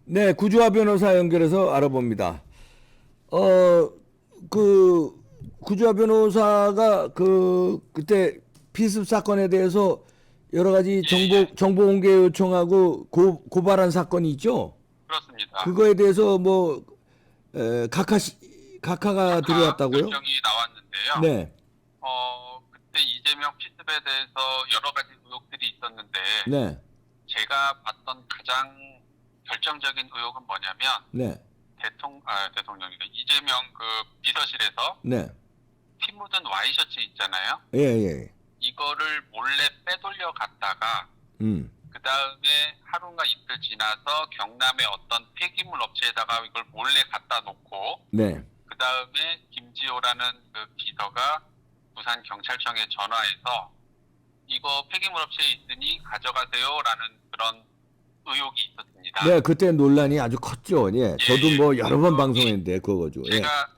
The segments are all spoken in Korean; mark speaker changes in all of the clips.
Speaker 1: 네, 구주화 변호사 연결해서 알아봅니다. 어, 그 구주화 변호사가 그때 피습 사건에 대해서 여러 가지
Speaker 2: 예, 예,
Speaker 1: 정보 공개 요청하고 고발한 사건이 있죠.
Speaker 2: 그렇습니다.
Speaker 1: 그거에 대해서 뭐 각하가
Speaker 2: 각하
Speaker 1: 들어왔다고요?
Speaker 2: 결정이 나왔는데요.
Speaker 1: 네,
Speaker 2: 그때 이재명 피습에 대해서 여러 가지 의혹들이 있었는데,
Speaker 1: 네,
Speaker 2: 제가 봤던 가장 결정적인 의혹은 뭐냐면,
Speaker 1: 네,
Speaker 2: 대통령이래. 이재명 그 비서실에서
Speaker 1: 네,
Speaker 2: 피 묻은 와이셔츠 있잖아요.
Speaker 1: 예, 예,
Speaker 2: 이거를 몰래 빼돌려 갔다가,
Speaker 1: 음,
Speaker 2: 그 다음에 하루가 이틀 지나서 경남의 어떤 폐기물 업체에다가 이걸 몰래 갖다 놓고,
Speaker 1: 네,
Speaker 2: 그 다음에 김지호라는 그 비서가 부산 경찰청에 전화해서 이거 폐기물 업체에 있으니 가져가세요라는 그런 의혹이 있었습니다.
Speaker 1: 네, 그때 논란이 아주 컸죠. 예,
Speaker 2: 예,
Speaker 1: 저도
Speaker 2: 예.
Speaker 1: 뭐 여러 번
Speaker 2: 그게
Speaker 1: 방송했는데 그거죠. 예,
Speaker 2: 제가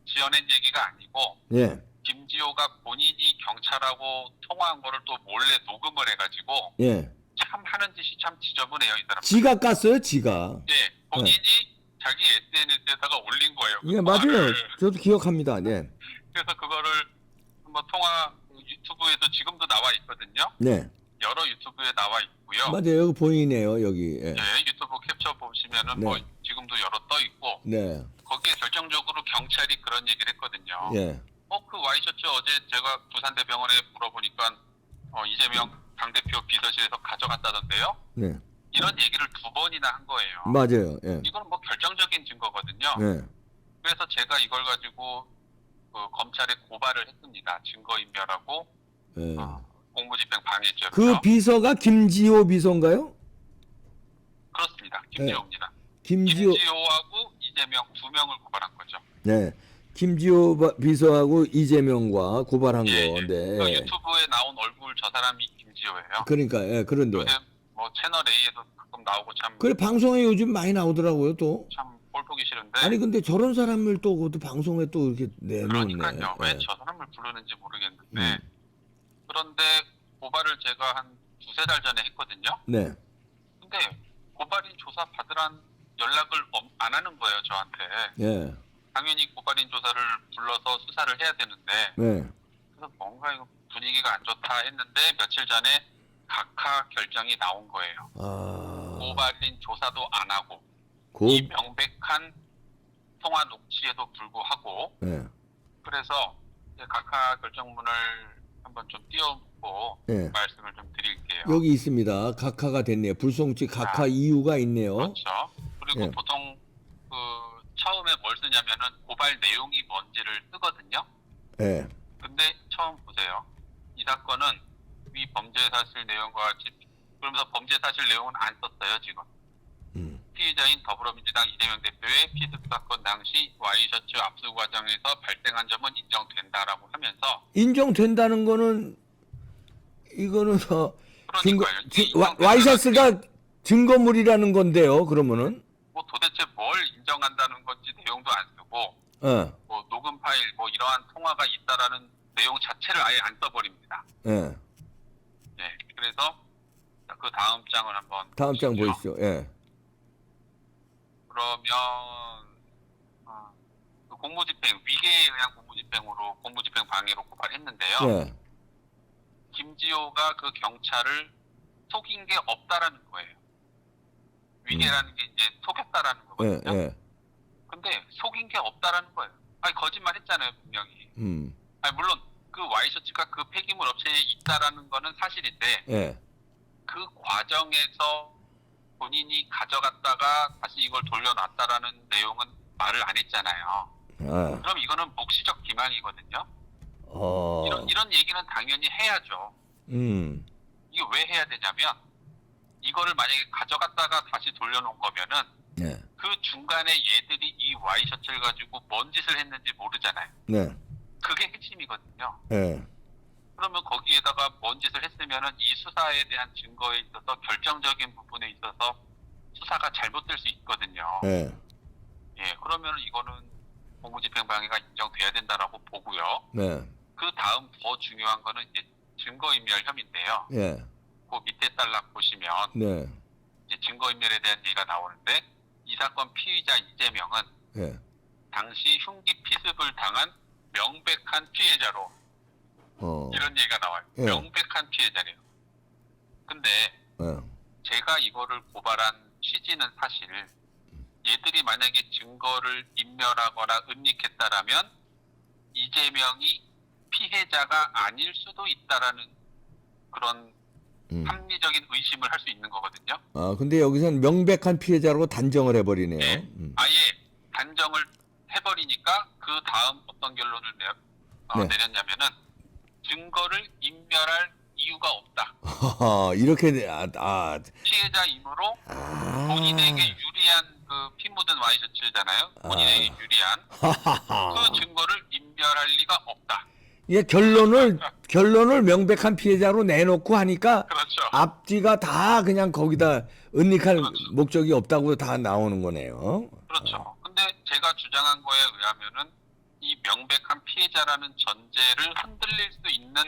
Speaker 2: 지어낸 얘기가 아니고
Speaker 1: 예,
Speaker 2: 김지호가 본인이 경찰하고 통화한 거를 또 몰래 녹음을 해가지고
Speaker 1: 예.
Speaker 2: 참 하는 짓이 참 지저분해요, 이 사람.
Speaker 1: 지가 깠어요, 지가.
Speaker 2: 예,
Speaker 1: 예,
Speaker 2: 본인이 자기 SNS에다가 올린 거예요, 그
Speaker 1: 예, 맞아요.
Speaker 2: 통화를.
Speaker 1: 저도 기억합니다. 네,
Speaker 2: 그래서 그거를 한번 유튜브에도 지금도 나와 있거든요.
Speaker 1: 네,
Speaker 2: 여러 유튜브에 나와 있고요.
Speaker 1: 맞아요. 여기 보이네요, 여기. 예,
Speaker 2: 예, 유튜브 캡처 보시면은 뭐
Speaker 1: 네,
Speaker 2: 지금도 여러 떠 있고
Speaker 1: 네,
Speaker 2: 거기에 결정적으로 경찰이 그런 얘기를 했거든요.
Speaker 1: 예,
Speaker 2: 그 와이셔츠 어제 제가 부산대병원에 물어보니까 이재명 당대표 비서실에서 가져갔다던데요.
Speaker 1: 네,
Speaker 2: 이런 얘기를 두 번이나 한 거예요.
Speaker 1: 맞아요. 예,
Speaker 2: 이건 뭐 결정적인 증거거든요.
Speaker 1: 예,
Speaker 2: 그래서 제가 이걸 가지고 검찰에 고발을 했습니다. 증거인멸하고
Speaker 1: 예.
Speaker 2: 공무집행 방해죄로요.
Speaker 1: 그 비서가 김지호 비서인가요?
Speaker 2: 그렇습니다.
Speaker 1: 예,
Speaker 2: 김지호입니다.
Speaker 1: 김지호,
Speaker 2: 김지호하고 이재명 두 명을 고발한 거죠.
Speaker 1: 네, 김지호 비서하고 이재명과 고발한
Speaker 2: 예, 예.
Speaker 1: 건데,
Speaker 2: 그
Speaker 1: 예.
Speaker 2: 유튜브에 나온 얼굴 저 사람이 김지호예요.
Speaker 1: 그러니까, 예, 그런데.
Speaker 2: 요새 뭐 채널 A에도 가끔 나오고
Speaker 1: 그래, 방송에 요즘 많이 나오더라고요, 또.
Speaker 2: 참 꼴 보기 싫은데.
Speaker 1: 아니, 근데 저런 사람을 또, 그것도 방송에 또 이렇게 내놓네.
Speaker 2: 그러니까요. 왜
Speaker 1: 예.
Speaker 2: 저 사람을 부르는지 모르겠는데.
Speaker 1: 음.
Speaker 2: 그런데 고발을 제가 한 두세 달 전에 했거든요.
Speaker 1: 네,
Speaker 2: 근데 고발인 조사 받으란 연락을 안 하는 거예요, 저한테.
Speaker 1: 예,
Speaker 2: 당연히 고발인 조사를 불러서 수사를 해야 되는데.
Speaker 1: 네.
Speaker 2: 그래서 뭔가 이거 분위기가 안 좋다 했는데 며칠 전에 각하 결정이 나온 거예요.
Speaker 1: 아,
Speaker 2: 고발인 조사도 안 하고
Speaker 1: 고,
Speaker 2: 이 명백한 통화 녹취에도 불구하고.
Speaker 1: 예,
Speaker 2: 그래서 이제 각하 결정문을 한번 좀 띄워보고
Speaker 1: 예.
Speaker 2: 말씀을 좀 드릴게요.
Speaker 1: 여기 있습니다. 각하가 됐네요. 불송치 각하
Speaker 2: 아,
Speaker 1: 이유가 있네요.
Speaker 2: 그렇죠. 그리고
Speaker 1: 예,
Speaker 2: 보통 그 처음에 뭘 쓰냐면은 고발 내용이 뭔지를 쓰거든요.
Speaker 1: 예,
Speaker 2: 근데 처음 보세요. 이 사건은 위 범죄 사실 내용과 같이, 그러면서 범죄 사실 내용은 안 썼어요, 지금. 피의자인 더불어민주당 이재명 대표의 피습 사건 당시 와이셔츠 압수 과정에서 발생한 점은 인정된다라고 하면서.
Speaker 1: 인정된다는 거는 이거는
Speaker 2: 그러니까요. 이게
Speaker 1: 와이셔츠가 증거물이라는 건데요. 그러면은
Speaker 2: 뭐 도대체 뭘 인정한다는 건지 내용도 안 쓰고,
Speaker 1: 예,
Speaker 2: 뭐 녹음 파일, 뭐 이러한 통화가 있다라는 내용 자체를 아예 안 써버립니다.
Speaker 1: 예.
Speaker 2: 예, 그래서 그 다음 장을 한번
Speaker 1: 다음 장
Speaker 2: 보시죠.
Speaker 1: 보시죠. 예,
Speaker 2: 그러면 그 공무집행, 위계에 의한 공무집행으로 공무집행 방해로 고발했는데요.
Speaker 1: 예,
Speaker 2: 김지호가 그 경찰을 속인 게 없다라는 거예요. 위계라는 게 이제 속였다라는
Speaker 1: 예,
Speaker 2: 거거든요.
Speaker 1: 예.
Speaker 2: 근데 속인 게 없다라는 거예요. 아니 거짓말 했잖아요, 분명히. 아니 물론 그 와이셔츠가 그 폐기물 업체에 있다라는 거는 사실인데
Speaker 1: 예,
Speaker 2: 그 과정에서 본인이 가져갔다가 다시 이걸 돌려놨다라는 내용은 말을 안 했잖아요.
Speaker 1: 아,
Speaker 2: 그럼 이거는 묵시적 기망이거든요.
Speaker 1: 어,
Speaker 2: 이런 얘기는 당연히 해야죠. 이게 왜 해야 되냐면 이거를 만약에 가져갔다가 다시 돌려놓은 거면은
Speaker 1: 네,
Speaker 2: 그 중간에 얘들이 이 와이셔츠를 가지고 뭔 짓을 했는지 모르잖아요.
Speaker 1: 네,
Speaker 2: 그게 핵심이거든요.
Speaker 1: 예,
Speaker 2: 그러면 거기에다가 뭔 짓을 했으면은 이 수사에 대한 증거에 있어서 결정적인 부분에 있어서 수사가 잘못될 수 있거든요.
Speaker 1: 예,
Speaker 2: 예, 그러면 이거는 공무집행방해가 인정돼야 된다라고 보고요.
Speaker 1: 네,
Speaker 2: 그 다음 더 중요한 거는 이제 증거인멸 혐의인데요.
Speaker 1: 예,
Speaker 2: 그 밑에 딸락 보시면
Speaker 1: 네,
Speaker 2: 이제 증거인멸에 대한 얘기가 나오는데 사건 피의자 이재명은
Speaker 1: 예.
Speaker 2: 당시 흉기 피습을 당한 명백한 피해자로 이런 얘기가 나와요.
Speaker 1: 예.
Speaker 2: 명백한 피해자래요. 근데
Speaker 1: 예.
Speaker 2: 제가 이거를 고발한 취지는 사실 얘들이 만약에 증거를 인멸하거나 은닉했다라면 이재명이 피해자가 아닐 수도 있다라는 그런 합리적인 의심을 할 수 있는 거거든요.
Speaker 1: 아, 근데 여기서는 명백한 피해자로 단정을 해버리네요.
Speaker 2: 네. 아예 단정을 해버리니까 그 다음 어떤 결론을
Speaker 1: 네.
Speaker 2: 내렸냐면은 증거를 인멸할 이유가 없다.
Speaker 1: 이렇게
Speaker 2: 피해자이므로 본인에게 유리한 그 피 묻은 와이셔츠잖아요. 본인에게 유리한 그 증거를 인멸할 리가 없다.
Speaker 1: 예, 결론을 명백한 피해자로 내놓고 하니까
Speaker 2: 그렇죠.
Speaker 1: 앞뒤가 다 그냥 거기다 은닉할
Speaker 2: 그렇죠.
Speaker 1: 목적이 없다고 다 나오는 거네요.
Speaker 2: 그렇죠. 근데 제가 주장한 거에 의하면은 이 명백한 피해자라는 전제를 흔들릴 수 있는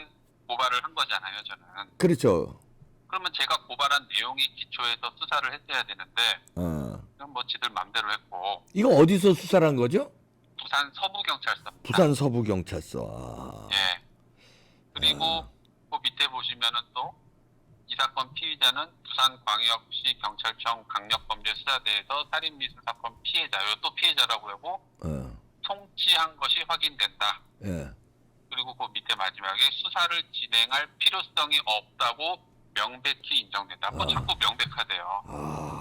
Speaker 2: 고발을 한 거잖아요, 저는.
Speaker 1: 그렇죠.
Speaker 2: 그러면 제가 고발한 내용이 기초해서 수사를 했어야 되는데 이건 뭐 지들 맘대로 했고.
Speaker 1: 이거 어디서 수사를 한 거죠?
Speaker 2: 부산 서부경찰서입니다.
Speaker 1: 부산 서부경찰서.
Speaker 2: 예. 그리고 그 밑에 보시면은 또 이 사건 피의자는 부산광역시 경찰청 강력범죄수사대에서 살인미수 사건 피해자요. 또 피해자라고 하고 통치한 것이 확인된다.
Speaker 1: 예.
Speaker 2: 그리고 그 밑에 마지막에 수사를 진행할 필요성이 없다고 명백히 인정된다. 뭐 자꾸 명백하대요.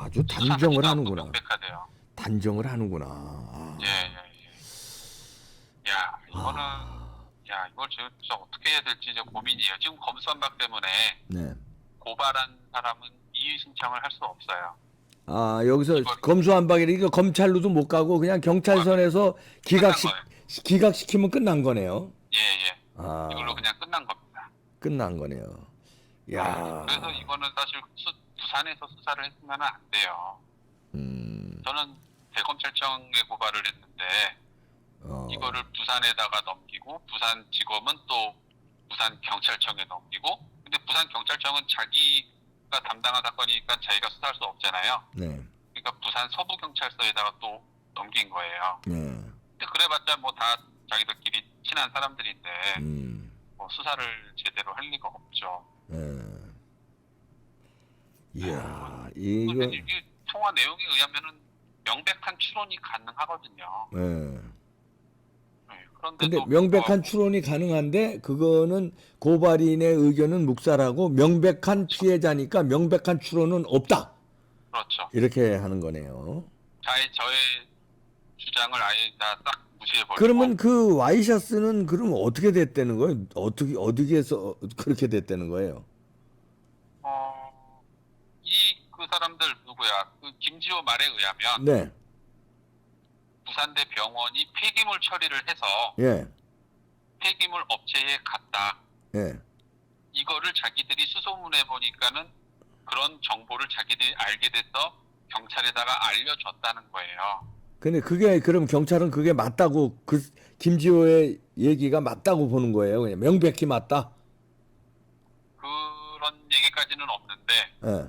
Speaker 1: 아주 단정을 하는구나.
Speaker 2: 명백하대요.
Speaker 1: 단정을 하는구나.
Speaker 2: 예. 야, 이거는 야, 이걸 진짜 어떻게 해야 될지 이제 고민이에요. 지금 검수완박 때문에
Speaker 1: 네.
Speaker 2: 고발한 사람은 이의 신청을 할 수 없어요.
Speaker 1: 아, 여기서 검수완박이라 이거 검찰로도 못 가고 그냥 경찰선에서 기각시키면 끝난 거네요.
Speaker 2: 예. 이걸로 그냥 끝난 겁니다.
Speaker 1: 끝난 거네요. 야.
Speaker 2: 그래서 이거는 사실 부산에서 수사를 했으면 안 돼요. 저는 대검찰청에 고발을 했는데 이거를 부산에다가 넘기고 부산지검은 또 부산경찰청에 넘기고, 근데 부산경찰청은 자기가 담당한 사건이니까 자기가 수사할 수 없잖아요.
Speaker 1: 네.
Speaker 2: 그러니까 부산 서부경찰서에다가 또 넘긴 거예요.
Speaker 1: 네.
Speaker 2: 근데 그래봤자 뭐 다 자기들끼리 친한 사람들인데 뭐 수사를 제대로 할 리가 없죠.
Speaker 1: 이야,
Speaker 2: 이게 통화 내용에 의하면은 명백한 추론이 가능하거든요.
Speaker 1: 근데 명백한 추론이 가능한데 그거는 고발인의 의견은 묵살하고 명백한 피해자니까 명백한 추론은 없다.
Speaker 2: 그렇죠.
Speaker 1: 이렇게 하는 거네요.
Speaker 2: 저의 주장을 아예 다 딱 무시해버리고.
Speaker 1: 그러면 그 와이셔츠는 그럼 어떻게 됐다는 거예요? 어디에서 그렇게 됐다는 거예요?
Speaker 2: 그 사람들 누구야? 그 김지호 말에 의하면
Speaker 1: 네.
Speaker 2: 부산대 병원이 폐기물 처리를 해서
Speaker 1: 예.
Speaker 2: 폐기물 업체에 갔다.
Speaker 1: 예.
Speaker 2: 이거를 자기들이 수소문해 보니까는 그런 정보를 자기들이 알게 돼서 경찰에다가 알려줬다는 거예요.
Speaker 1: 근데 그럼 경찰은 그게 맞다고, 그 김지호의 얘기가 맞다고 보는 거예요. 그냥 명백히 맞다.
Speaker 2: 그런 얘기까지는 없는데
Speaker 1: 예.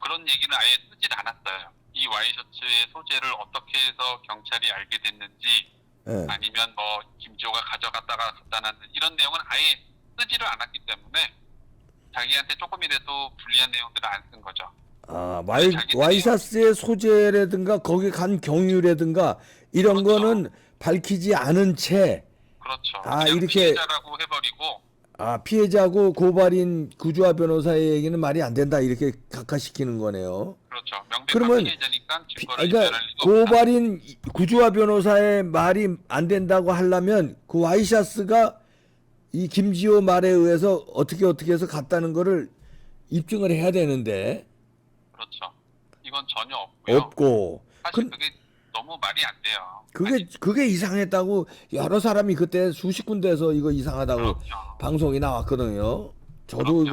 Speaker 2: 그런 얘기는 아예 쓰질 않았어요. 이 와이셔츠의 소재를 어떻게 해서 경찰이 알게 됐는지,
Speaker 1: 예.
Speaker 2: 아니면 뭐 김지호가 가져갔다가 갖다 놨는 이런 내용은 아예 쓰지를 않았기 때문에 자기한테 조금이라도 불리한 내용들을 안 쓴 거죠.
Speaker 1: 아, 와이셔츠의 소재라든가 거기 간 경위라든가 이런
Speaker 2: 그렇죠.
Speaker 1: 거는 밝히지 않은 채,
Speaker 2: 그렇죠.
Speaker 1: 이렇게
Speaker 2: 피해자라고 해버리고.
Speaker 1: 피해자고 고발인 구주아 변호사의 얘기는 말이 안 된다 이렇게 각하시키는 거네요.
Speaker 2: 그렇죠. 명백한
Speaker 1: 그러면
Speaker 2: 피해자니까 증거를
Speaker 1: 그러니까
Speaker 2: 인멸할 리가 없다.
Speaker 1: 고발인 구주아 변호사의 말이 안 된다고 하려면 그 와이셔츠가 이 김지호 말에 의해서 어떻게 해서 갔다는 거를 입증을 해야 되는데.
Speaker 2: 그렇죠. 이건 전혀 없고요.
Speaker 1: 없고.
Speaker 2: 사실 그게 너무 말이 안 돼요.
Speaker 1: 그게 이상했다고 여러 사람이 그때 수십 군데에서 이거 이상하다고
Speaker 2: 그렇죠.
Speaker 1: 방송이 나왔거든요. 저도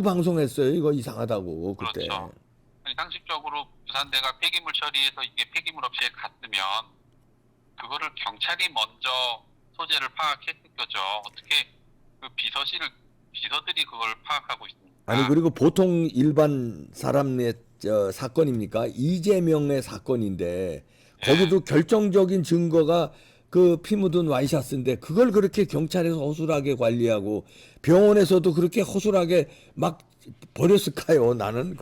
Speaker 1: 방송했어요. 이거 이상하다고 그때.
Speaker 2: 그렇죠. 아니, 상식적으로 부산대가 폐기물 처리해서 이게 폐기물 업체에 갔으면 그거를 경찰이 먼저 소재를 파악했을 거죠. 어떻게 그 비서들이 그걸 파악하고 있습니까?
Speaker 1: 아니, 그리고 보통 일반 사람의 사건입니까? 이재명의 사건인데 거기도 결정적인 증거가 그 피 묻은 와이셔츠인데 그걸 그렇게 경찰에서 허술하게 관리하고 병원에서도 그렇게 허술하게 막 버렸을까요? 나는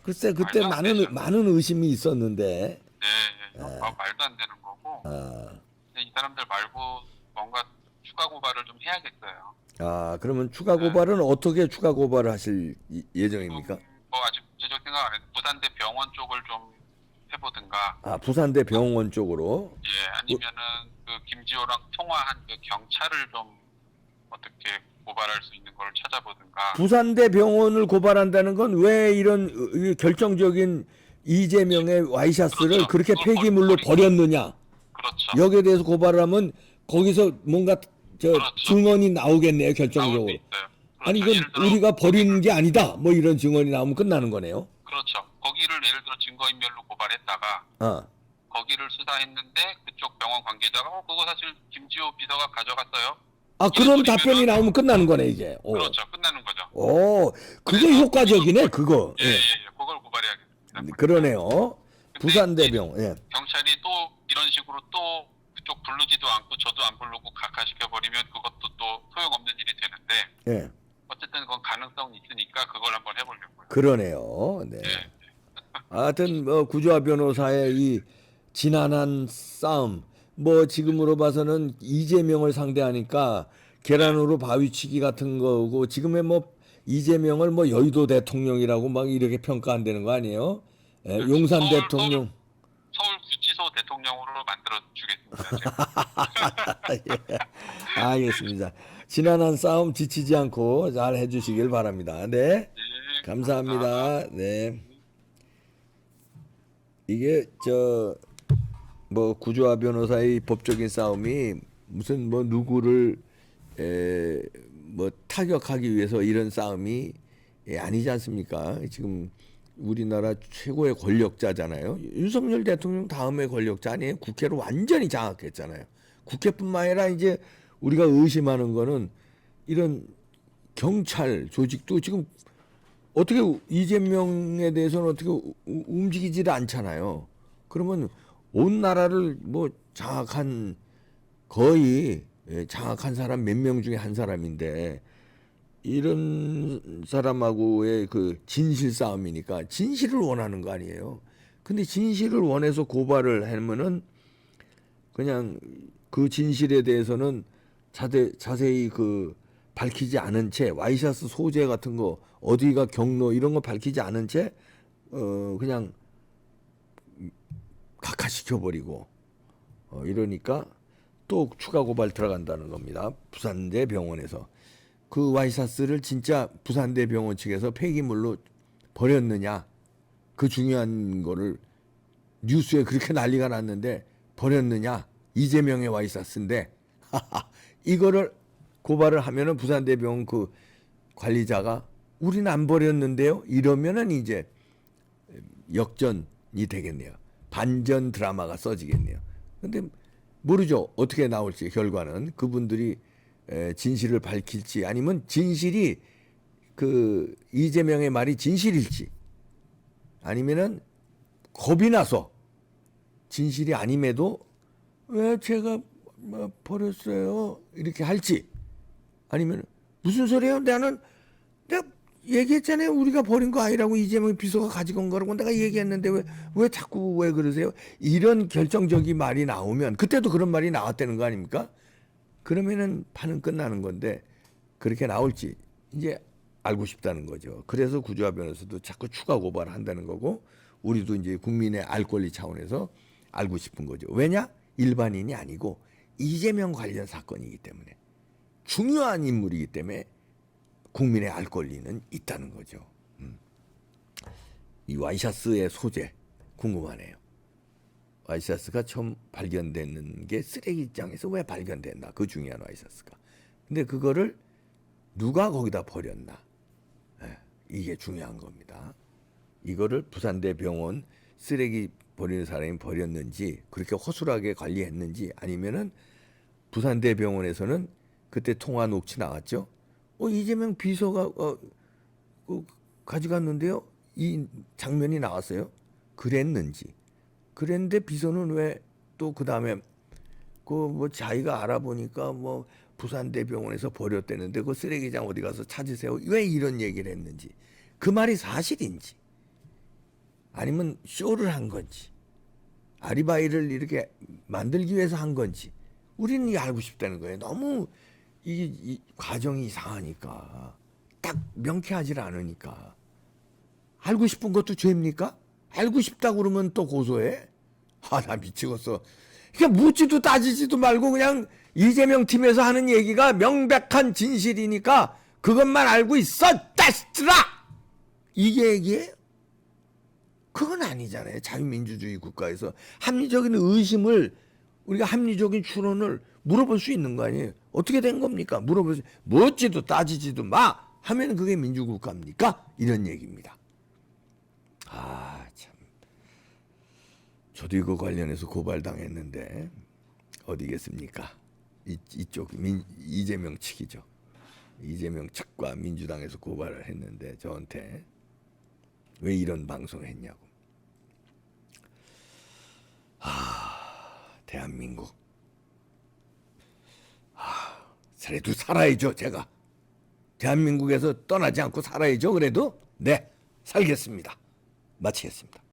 Speaker 1: 글쎄 그때
Speaker 2: 말도 안 되죠.
Speaker 1: 많은 의심이 있었는데.
Speaker 2: 말도 안 되는 거고.
Speaker 1: 아,
Speaker 2: 근데 이 사람들 말고 뭔가 추가 고발을 좀 해야겠어요.
Speaker 1: 그러면 추가 고발은 어떻게 추가 고발을 하실 예정입니까?
Speaker 2: 뭐 아직 구체적 생각 안 했는데 부산대 병원 쪽을 좀 해보든가,
Speaker 1: 부산대 병원 쪽으로.
Speaker 2: 아니면은 그 김지호랑 통화한 그 경찰을 좀 어떻게 고발할 수 있는 걸 찾아보든가.
Speaker 1: 부산대 병원을 고발한다는 건 왜 이런 결정적인 이재명의 와이셔츠를
Speaker 2: 그렇죠.
Speaker 1: 그렇게
Speaker 2: 그걸
Speaker 1: 폐기물로 버렸느냐?
Speaker 2: 그렇죠.
Speaker 1: 여기에 대해서 고발을 하면 거기서 뭔가
Speaker 2: 그렇죠.
Speaker 1: 증언이 나오겠네요,
Speaker 2: 나올 수
Speaker 1: 결정적으로.
Speaker 2: 있어요.
Speaker 1: 아니
Speaker 2: 그렇죠.
Speaker 1: 이건
Speaker 2: 예를 들어
Speaker 1: 우리가 버린 게 아니다. 뭐 이런 증언이 나오면 끝나는 거네요.
Speaker 2: 그렇죠. 거기를 예를 들어 증거인멸로 고발했다가
Speaker 1: 아,
Speaker 2: 거기를 수사했는데 그쪽 병원 관계자가 그거 사실 김지호 비서가 가져갔어요.
Speaker 1: 그런
Speaker 2: 이런
Speaker 1: 답변이
Speaker 2: 소리면은-
Speaker 1: 나오면 끝나는 거네 이게.
Speaker 2: 그렇죠. 끝나는 거죠.
Speaker 1: 그게
Speaker 2: 그래서
Speaker 1: 효과적이네 그거.
Speaker 2: 예. 그걸 고발해야겠습니다.
Speaker 1: 그러네요. 부산대 병원. 예.
Speaker 2: 경찰이 또 이런 식으로 또 그쪽 부르지도 않고 저도 안 부르고 각하시켜버리면 그것도 또 소용없는 일이 되는데
Speaker 1: 예.
Speaker 2: 어쨌든 그건 가능성이 있으니까 그걸 한번 해보려고요.
Speaker 1: 그러네요. 네.
Speaker 2: 예.
Speaker 1: 하여튼 구조화 변호사의 이 지난한 싸움, 뭐 지금으로 봐서는 이재명을 상대하니까 계란으로 바위치기 같은 거고 지금의 뭐 이재명을 뭐 여의도 대통령이라고 막 이렇게 평가한다는 거 아니에요? 예, 용산
Speaker 2: 서울-
Speaker 1: 대통령.
Speaker 2: 서울구치소 대통령으로 만들어 주겠습니다.
Speaker 1: 예. 알겠습니다. 지난한 싸움 지치지 않고 잘 해주시길 바랍니다. 네. 감사합니다. 네. 이게 뭐 구조화 변호사의 법적인 싸움이 무슨 뭐 누구를 뭐 타격하기 위해서 이런 싸움이 아니지 않습니까? 지금 우리나라 최고의 권력자잖아요. 윤석열 대통령 다음의 권력자 아니에요? 국회를 완전히 장악했잖아요. 국회뿐만 아니라 이제 우리가 의심하는 거는 이런 경찰 조직도 지금 어떻게 이재명에 대해서는 어떻게 움직이지를 않잖아요. 그러면 온 나라를 뭐 장악한 거의 장악한 사람 몇 명 중에 한 사람인데 이런 사람하고의 그 진실 싸움이니까 진실을 원하는 거 아니에요. 근데 진실을 원해서 고발을 하면은 그냥 그 진실에 대해서는 자세히 그 밝히지 않은 채 와이셔츠 소재 같은 거 어디가 경로 이런 거 밝히지 않은 채 그냥 각하시켜 버리고 이러니까 또 추가 고발 들어간다는 겁니다. 부산대 병원에서 그 와이셔츠를 진짜 부산대 병원 측에서 폐기물로 버렸느냐 그 중요한 거를 뉴스에 그렇게 난리가 났는데 버렸느냐 이재명의 와이셔츠인데 이거를 고발을 하면은 부산대병원 그 관리자가 우리는 안 버렸는데요 이러면은 이제 역전이 되겠네요. 반전 드라마가 써지겠네요. 근데 모르죠 어떻게 나올지 결과는 그분들이 진실을 밝힐지 아니면 진실이 그 이재명의 말이 진실일지 아니면은 겁이 나서 진실이 아님에도 왜 제가 뭐 버렸어요 이렇게 할지 아니면 무슨 소리예요 내가 얘기했잖아요 우리가 버린 거 아니라고 이재명 비서가 가지고 온 거라고 내가 얘기했는데 왜 자꾸 왜 그러세요 이런 결정적인 말이 나오면 그때도 그런 말이 나왔다는 거 아닙니까 그러면은 판은 끝나는 건데 그렇게 나올지 이제 알고 싶다는 거죠. 그래서 구조화 변호사도 자꾸 추가 고발을 한다는 거고 우리도 이제 국민의 알 권리 차원에서 알고 싶은 거죠. 왜냐? 일반인이 아니고 이재명 관련 사건이기 때문에 중요한 인물이기 때문에 국민의 알 권리는 있다는 거죠. 이 와이셔츠의 소재 궁금하네요. 와이셔츠가 처음 발견되는 게 쓰레기장에서 왜 발견됐나? 그 중요한 와이셔츠가. 근데 그거를 누가 거기다 버렸나? 이게 중요한 겁니다. 이거를 부산대 병원 쓰레기 버리는 사람이 버렸는지 그렇게 허술하게 관리했는지 아니면은 부산대 병원에서는 그때 통화 녹취 나왔죠. 이재명 비서가 가져갔는데요. 이 장면이 나왔어요. 그랬는지. 그랬는데 비서는 왜 또 그 다음에 그 뭐 자기가 알아보니까 뭐 부산대병원에서 버렸대는데 그 쓰레기장 어디 가서 찾으세요. 왜 이런 얘기를 했는지. 그 말이 사실인지. 아니면 쇼를 한 건지. 아리바이를 이렇게 만들기 위해서 한 건지. 우리는 이게 알고 싶다는 거예요. 너무 이 과정이 이상하니까. 딱 명쾌하지 않으니까. 알고 싶은 것도 죄입니까? 알고 싶다고 그러면 또 고소해? 아, 나 미치겠어. 그러니까 묻지도 따지지도 말고 그냥 이재명 팀에서 하는 얘기가 명백한 진실이니까 그것만 알고 있어! 따스라! 이게 얘기예요? 그건 아니잖아요. 자유민주주의 국가에서 합리적인 의심을 우리가 합리적인 추론을 물어볼 수 있는 거 아니에요. 어떻게 된 겁니까? 물어보세요. 묻지도 따지지도 마! 하면 그게 민주국가입니까? 이런 얘기입니다. 아, 참. 저도 이거 관련해서 고발당했는데 어디겠습니까? 이쪽 이재명 측이죠. 이재명 측과 민주당에서 고발을 했는데 저한테 왜 이런 방송을 했냐고. 대한민국. 그래도 살아야죠, 제가. 대한민국에서 떠나지 않고 살아야죠, 그래도. 네, 살겠습니다. 마치겠습니다.